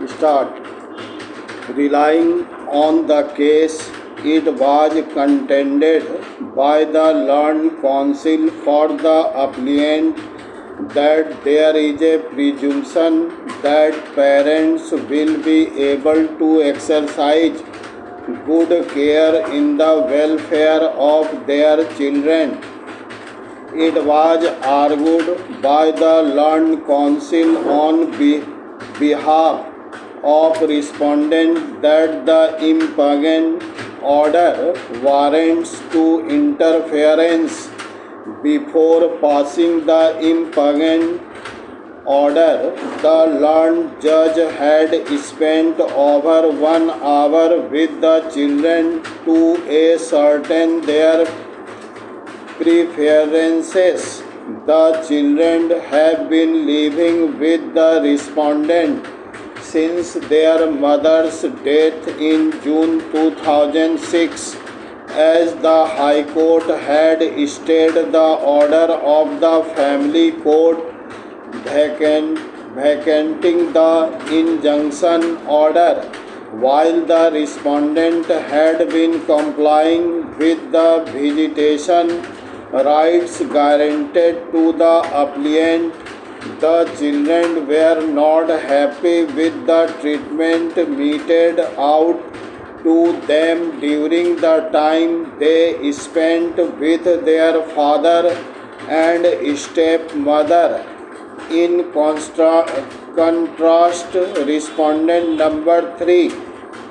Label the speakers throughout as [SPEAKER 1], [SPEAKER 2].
[SPEAKER 1] Start. Relying on the case, it was contended by the learned counsel for the appellant that there is a presumption that parents will be able to exercise good care in the welfare of their children. It was argued by the learned counsel on behalf of respondent that the impugned order warrants to interference. Before passing the impugned order, the learned judge had spent over 1 hour with the children to ascertain their preferences. The children have been living with the respondent since their mother's death in June 2006. As the High Court had stayed the order of the Family Court vacating the injunction order, while the respondent had been complying with the visitation rights guaranteed to the appellant, the children were not happy with the treatment meted out to them during the time they spent with their father and stepmother. In contrast, respondent number 3,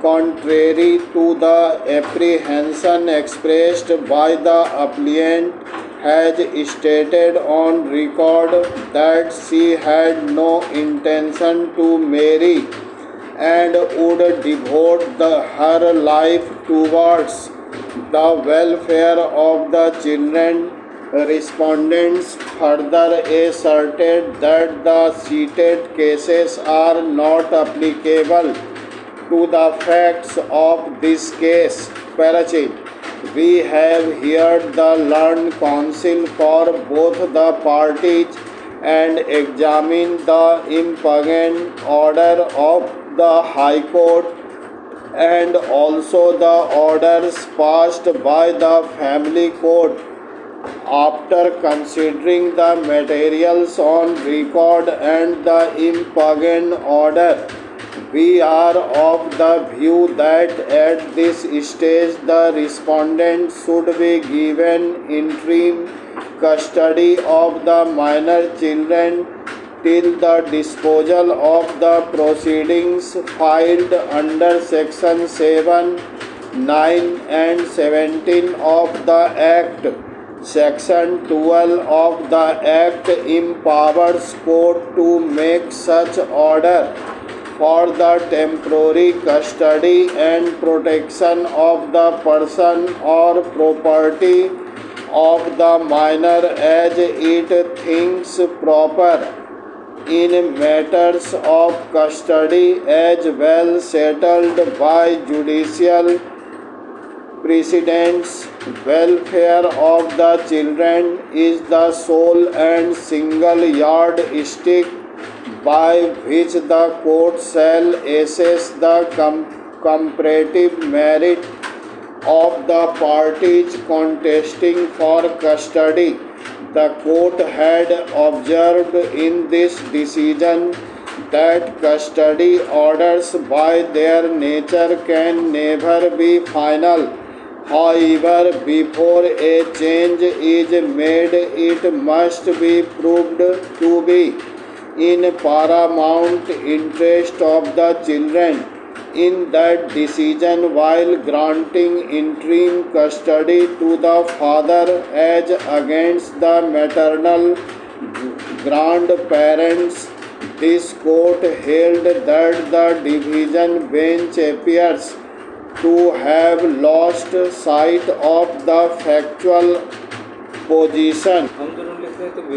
[SPEAKER 1] contrary to the apprehension expressed by the appellant, has stated on record that she had no intention to marry and would devote her life towards the welfare of the children. Respondents further asserted that the cited cases are not applicable to the facts of this case. Parachit. We have heard the learned counsel for both the parties and examined the impugned order of the High Court and also the orders passed by the Family Court. After considering the materials on record and the impugned order, we are of the view that at this stage the respondent should be given interim custody of the minor children till the disposal of the proceedings filed under Section 7, 9 and 17 of the Act. Section 12 of the Act empowers court to make such order for the temporary custody and protection of the person or property of the minor as it thinks proper. In matters of custody as well settled by judicial precedents, welfare of the children is the sole and single yardstick by which the court shall assess the comparative merit of the parties contesting for custody. The court had observed in this decision that custody orders by their nature can never be final. However, before a change is made, it must be proved to be in paramount interest of the children. In that decision, while granting interim custody to the father as against the maternal grandparents, this court held that the division bench appears to have lost sight of the factual position